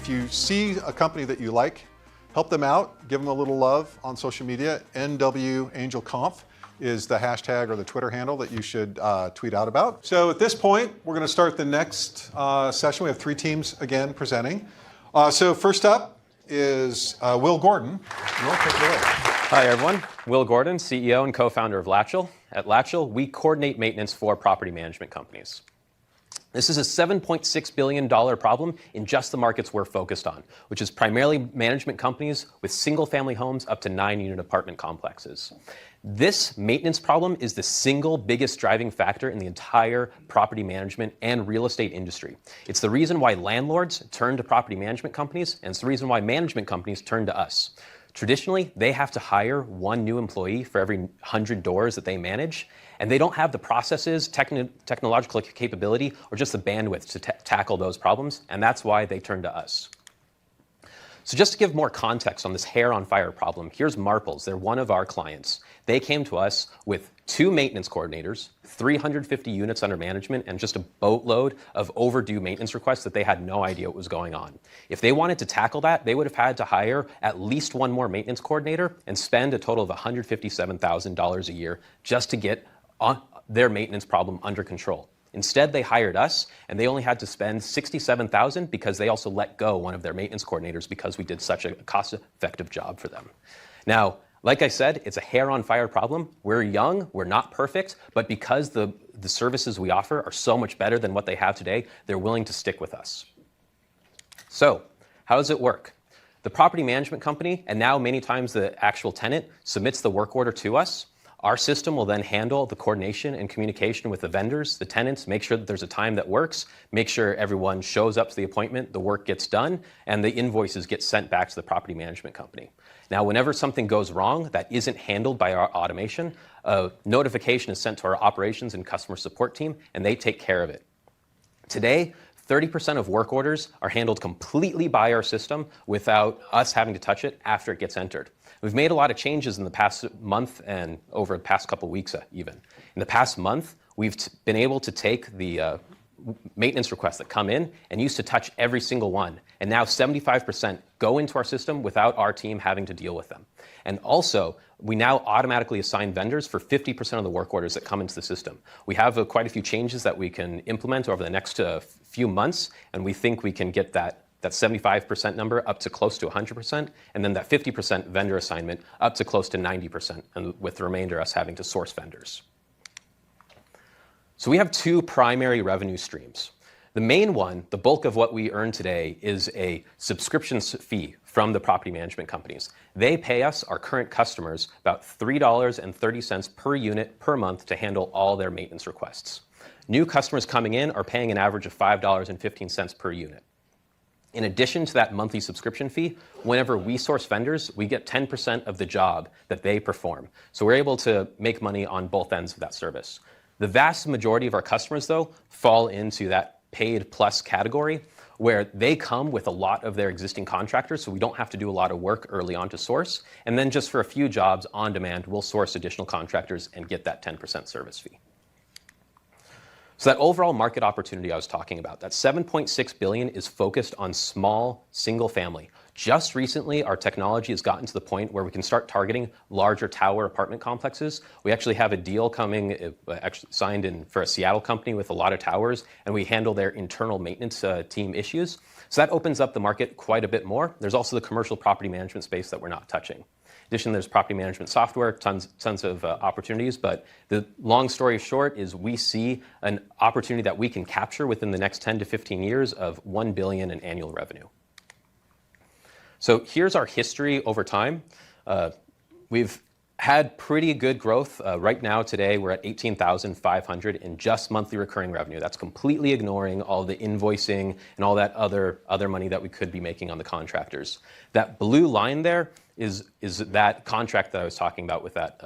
if you see a company that you like, help them out, give them a little love on social media. NWAngelConf is the hashtag or the Twitter handle that you should tweet out about. So at this point, we're going to start the next session. We have 3 teams again presenting. So first up is Will Gordon. Will, take it away. Hi everyone, Will Gordon, CEO and co-founder of Latchel. At Latchel, we coordinate maintenance for property management companies. This is a $7.6 billion problem in just the markets we're focused on, which is primarily management companies with single-family homes up to 9-unit apartment complexes. This maintenance problem is the single biggest driving factor in the entire property management and real estate industry. It's the reason why landlords turn to property management companies, and it's the reason why management companies turn to us. Traditionally, they have to hire 1 new employee for every 100 doors that they manage, and they don't have the processes, technological capability, or just the bandwidth to tackle those problems, and that's why they turn to us. So just to give more context on this hair on fire problem, here's Marples. They're one of our clients. They came to us with 2 maintenance coordinators, 350 units under management, and just a boatload of overdue maintenance requests that they had no idea what was going on. If they wanted to tackle that, they would have had to hire at least 1 more maintenance coordinator and spend a total of $157,000 a year just to get their maintenance problem under control. Instead, they hired us, and they only had to spend $67,000 because they also let go one of their maintenance coordinators because we did such a cost-effective job for them. Now, like I said, it's a hair-on-fire problem. We're young, we're not perfect, but because the services we offer are so much better than what they have today, they're willing to stick with us. So, how does it work? The property management company, and now many times the actual tenant, submits the work order to us. Our system will then handle the coordination and communication with the vendors, the tenants, make sure that there's a time that works, make sure everyone shows up to the appointment, the work gets done, and the invoices get sent back to the property management company. Now, whenever something goes wrong that isn't handled by our automation, a notification is sent to our operations and customer support team, and they take care of it. Today, 30% of work orders are handled completely by our system without us having to touch it after it gets entered. We've made a lot of changes in the past month and over the past couple weeks even. In the past month, we've been able to take the maintenance requests that come in and used to touch every single one. And now 75% go into our system without our team having to deal with them. And also, we now automatically assign vendors for 50% of the work orders that come into the system. We have quite a few changes that we can implement over the next few months, and we think we can get that 75% number up to close to 100%, and then that 50% vendor assignment up to close to 90%, and with the remainder us having to source vendors. So we have 2 primary revenue streams. The main one, the bulk of what we earn today, is a subscription fee from the property management companies. They pay us, our current customers, about $3.30 per unit per month to handle all their maintenance requests. New customers coming in are paying an average of $5.15 per unit. In addition to that monthly subscription fee, whenever we source vendors, we get 10% of the job that they perform. So we're able to make money on both ends of that service. The vast majority of our customers, though, fall into that paid plus category, where they come with a lot of their existing contractors, so we don't have to do a lot of work early on to source. And then just for a few jobs on demand, we'll source additional contractors and get that 10% service fee. So that overall market opportunity I was talking about, that $7.6 billion is focused on small, single family. Just recently, our technology has gotten to the point where we can start targeting larger tower apartment complexes. We actually have a deal coming, actually signed in for a Seattle company with a lot of towers, and we handle their internal maintenance team issues. So that opens up the market quite a bit more. There's also the commercial property management space that we're not touching. In addition, there's property management software, tons of opportunities, but the long story short is we see an opportunity that we can capture within the next 10 to 15 years of $1 billion in annual revenue. So here's our history over time. We've had pretty good growth. Right now, today, we're at $18,500 in just monthly recurring revenue. That's completely ignoring all the invoicing and all that other money that we could be making on the contractors. That blue line there is that contract that I was talking about with that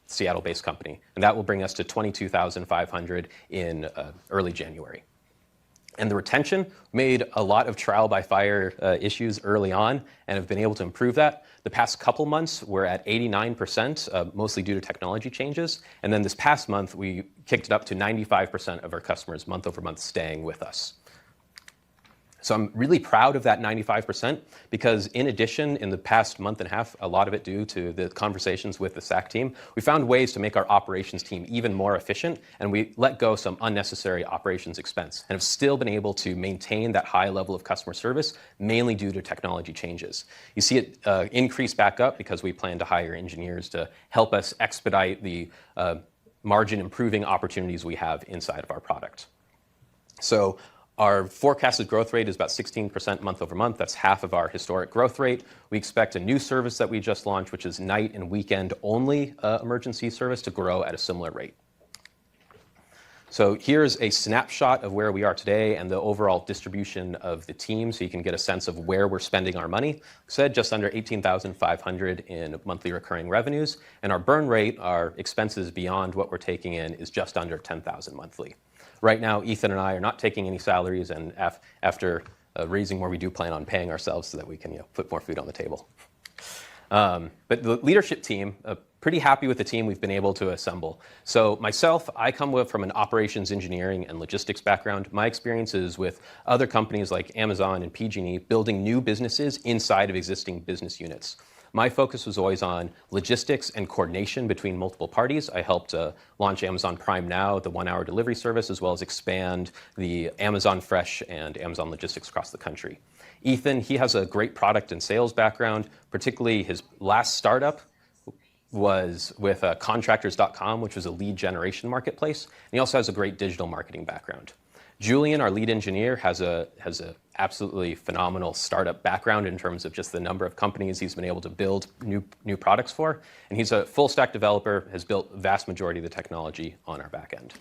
Seattle-based company. And that will bring us to $22,500 in early January. And the retention made a lot of trial by fire issues early on and have been able to improve that. The past couple months, we're at 89%, mostly due to technology changes. And then this past month, we kicked it up to 95% of our customers month over month staying with us. So I'm really proud of that 95% because in addition, in the past month and a half, a lot of it due to the conversations with the SAC team, we found ways to make our operations team even more efficient, and we let go some unnecessary operations expense and have still been able to maintain that high level of customer service, mainly due to technology changes. You see it increase back up because we plan to hire engineers to help us expedite the margin improving opportunities we have inside of our product. So our forecasted growth rate is about 16% month over month. That's half of our historic growth rate. We expect a new service that we just launched, which is night and weekend only emergency service, to grow at a similar rate. So here's a snapshot of where we are today and the overall distribution of the team, so you can get a sense of where we're spending our money. Like I said, just under $18,500 in monthly recurring revenues, and our burn rate, our expenses beyond what we're taking in, is just under $10,000 monthly. Right now, Ethan and I are not taking any salaries, and after raising more, we do plan on paying ourselves so that we can put more food on the table. But the leadership team, pretty happy with the team we've been able to assemble. So myself, I come from an operations engineering and logistics background. My experience is with other companies like Amazon and PG&E building new businesses inside of existing business units. My focus was always on logistics and coordination between multiple parties. I helped launch Amazon Prime Now, the one-hour delivery service, as well as expand the Amazon Fresh and Amazon Logistics across the country. Ethan, he has a great product and sales background, particularly his last startup was with contractors.com, which was a lead generation marketplace. And he also has a great digital marketing background. Julian, our lead engineer, has a absolutely phenomenal startup background in terms of just the number of companies he's been able to build new products for. And he's a full stack developer, has built the vast majority of the technology on our back end.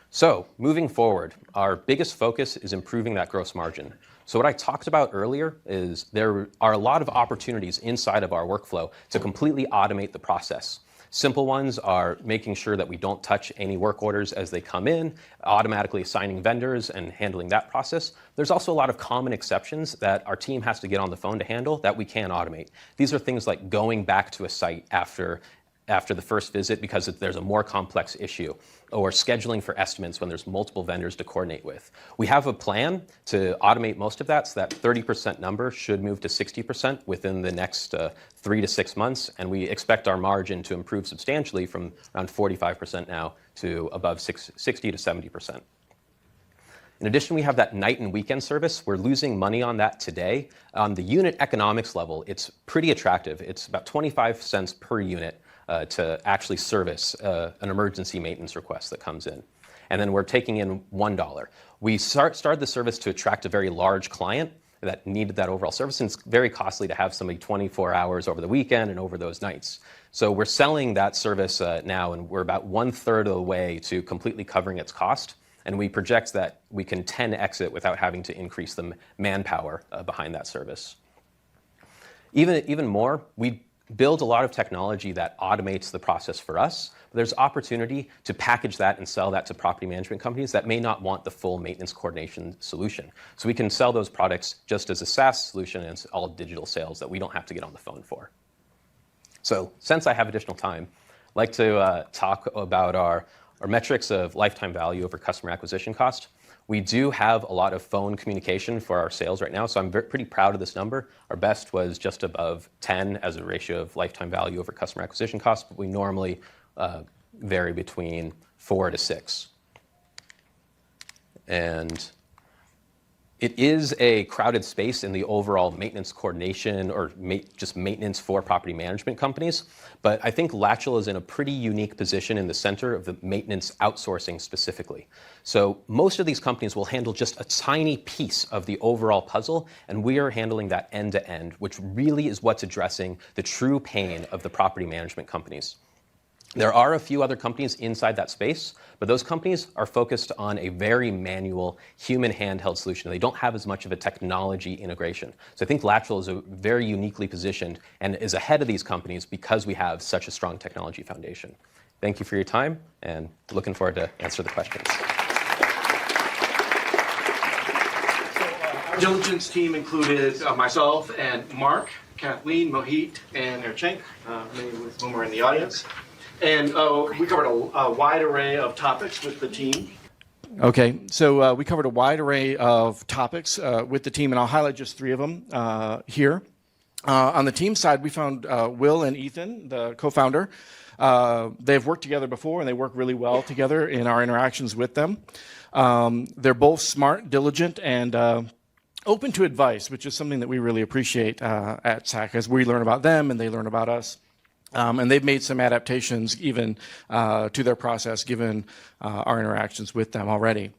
So moving forward, our biggest focus is improving that gross margin. So what I talked about earlier is there are a lot of opportunities inside of our workflow to completely automate the process. Simple ones are making sure that we don't touch any work orders as they come in, automatically assigning vendors and handling that process. There's also a lot of common exceptions that our team has to get on the phone to handle that we can automate. These are things like going back to a site after the first visit because there's a more complex issue, or scheduling for estimates when there's multiple vendors to coordinate with. We have a plan to automate most of that, so that 30% number should move to 60% within the next 3 to 6 months, and we expect our margin to improve substantially from around 45% now to above 60 to 70%. In addition, we have that night and weekend service. We're losing money on that today. On the unit economics level, it's pretty attractive. It's about 25 cents per unit to actually service an emergency maintenance request that comes in. And then we're taking in $1. We started the service to attract a very large client that needed that overall service, and it's very costly to have somebody 24 hours over the weekend and over those nights. So we're selling that service now, and we're about 1/3 of the way to completely covering its cost. And we project that we can 10x it without having to increase the manpower behind that service. Even more, we build a lot of technology that automates the process for us. But there's opportunity to package that and sell that to property management companies that may not want the full maintenance coordination solution. So we can sell those products just as a SaaS solution, and it's all digital sales that we don't have to get on the phone for. So since I have additional time, I'd like to talk about our metrics of lifetime value over customer acquisition cost. We do have a lot of phone communication for our sales right now, so I'm pretty proud of this number. Our best was just above 10 as a ratio of lifetime value over customer acquisition cost, but we normally vary between 4 to 6. And it is a crowded space in the overall maintenance coordination or just maintenance for property management companies. But I think Latchel is in a pretty unique position in the center of the maintenance outsourcing specifically. So most of these companies will handle just a tiny piece of the overall puzzle, and we are handling that end to end, which really is what's addressing the true pain of the property management companies. There are a few other companies inside that space, but those companies are focused on a very manual, human handheld solution. They don't have as much of a technology integration. So I think Latchel is very uniquely positioned and is ahead of these companies because we have such a strong technology foundation. Thank you for your time, and looking forward to answer the questions. Our diligence team included myself and Mark, Kathleen, Mohit, and Erchenk, many of whom are in the audience. And we covered a wide array of topics with the team. Okay, so we covered a wide array of topics with the team, and I'll highlight just 3 of them here. On the team side, we found Will and Ethan, the co-founder. They've worked together before, and they work really well together in our interactions with them. They're both smart, diligent, and open to advice, which is something that we really appreciate at SAC as we learn about them and they learn about us. And they've made some adaptations even to their process given our interactions with them already.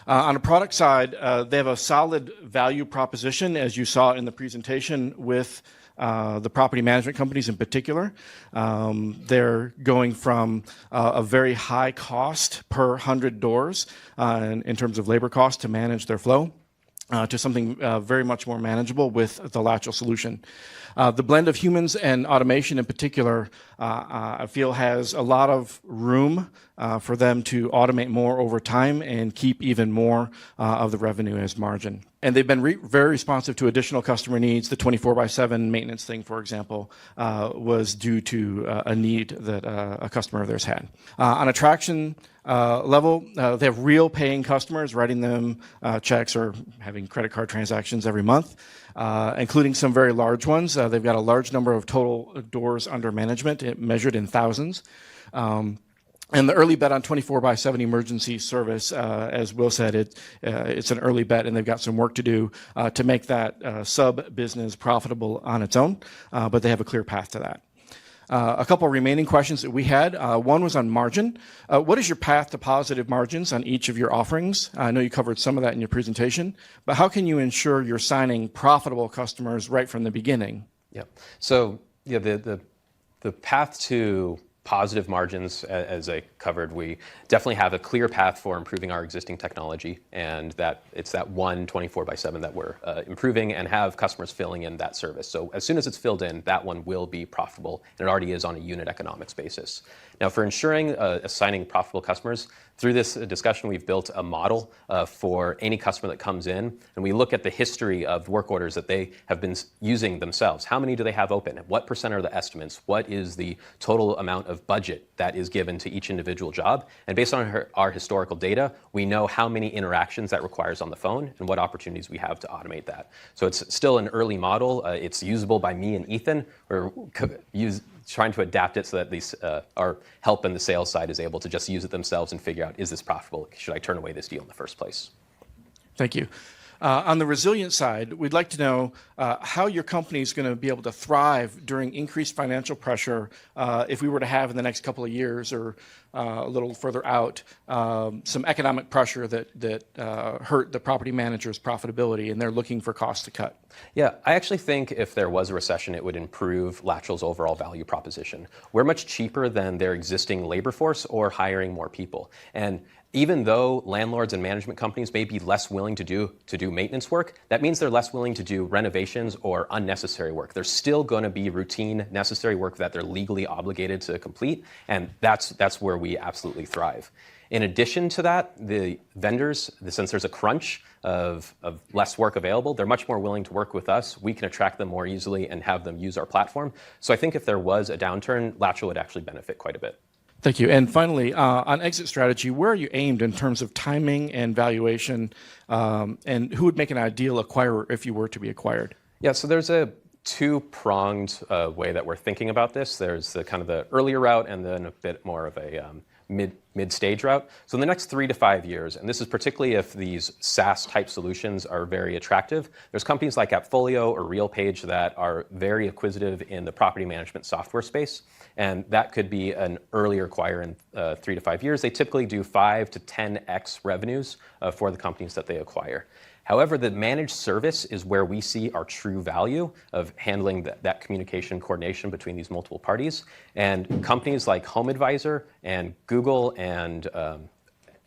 On the product side, they have a solid value proposition, as you saw in the presentation, with the property management companies in particular. They're going from a very high cost per 100 doors in terms of labor cost to manage their flow. To something very much more manageable with the Latchel solution. The blend of humans and automation in particular, I feel has a lot of room for them to automate more over time and keep even more of the revenue as margin. And they've been very responsive to additional customer needs. The 24/7 maintenance thing, for example, was due to a need that a customer of theirs had. On attraction level, they have real paying customers writing them checks or having credit card transactions every month, including some very large ones. They've got a large number of total doors under management, measured in thousands. And the early bet on 24/7 emergency service, as Will said, it's an early bet, and they've got some work to do to make that sub-business profitable on its own, but they have a clear path to that. A couple remaining questions that we had. One was on margin. What is your path to positive margins on each of your offerings? I know you covered some of that in your presentation, but how can you ensure you're signing profitable customers right from the beginning? Yeah. So yeah, the path to positive margins, as I covered, we definitely have a clear path for improving our existing technology, and that it's that 24/7 that we're improving and have customers filling in that service. So as soon as it's filled in, that one will be profitable, and it already is on a unit economics basis. Now, for ensuring assigning profitable customers, through this discussion, we've built a model for any customer that comes in, and we look at the history of work orders that they have been using themselves. How many do they have open? What % are the estimates? What is the total amount of budget that is given to each individual job? And based on our historical data, we know how many interactions that requires on the phone and what opportunities we have to automate that. So it's still an early model. It's usable by me and Ethan. We're trying to adapt it so that these, our help in the sales side is able to just use it themselves and figure out, is this profitable? Should I turn away this deal in the first place? Thank you. On the resilient side, we'd like to know how your company is going to be able to thrive during increased financial pressure if we were to have in the next couple of years or a little further out some economic pressure that hurt the property manager's profitability and they're looking for costs to cut. Yeah, I actually think if there was a recession, it would improve Latchel's overall value proposition. We're much cheaper than their existing labor force or hiring more people. And even though landlords and management companies may be less willing to do maintenance work, that means they're less willing to do renovations or unnecessary work. There's still going to be routine, necessary work that they're legally obligated to complete, and that's where we absolutely thrive. In addition to that, the vendors, since there's a crunch of less work available, they're much more willing to work with us. We can attract them more easily and have them use our platform. So I think if there was a downturn, Latchel would actually benefit quite a bit. Thank you. And finally, on exit strategy, where are you aimed in terms of timing and valuation, and who would make an ideal acquirer if you were to be acquired? Yeah, so there's a two-pronged way that we're thinking about this. There's the kind of the earlier route and then a bit more of a mid-stage route. So in the next 3 to 5 years, and this is particularly if these SaaS-type solutions are very attractive, there's companies like AppFolio or RealPage that are very acquisitive in the property management software space, and that could be an earlier acquire in 3 to 5 years. They typically do 5 to 10x revenues for the companies that they acquire. However, the managed service is where we see our true value of handling that communication coordination between these multiple parties. And companies like HomeAdvisor and Google and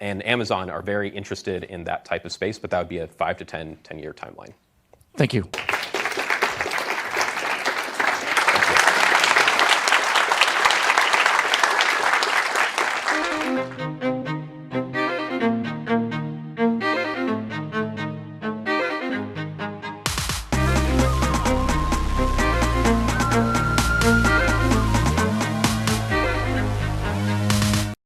Amazon are very interested in that type of space, but that would be a 5 to 10-year timeline. Thank you.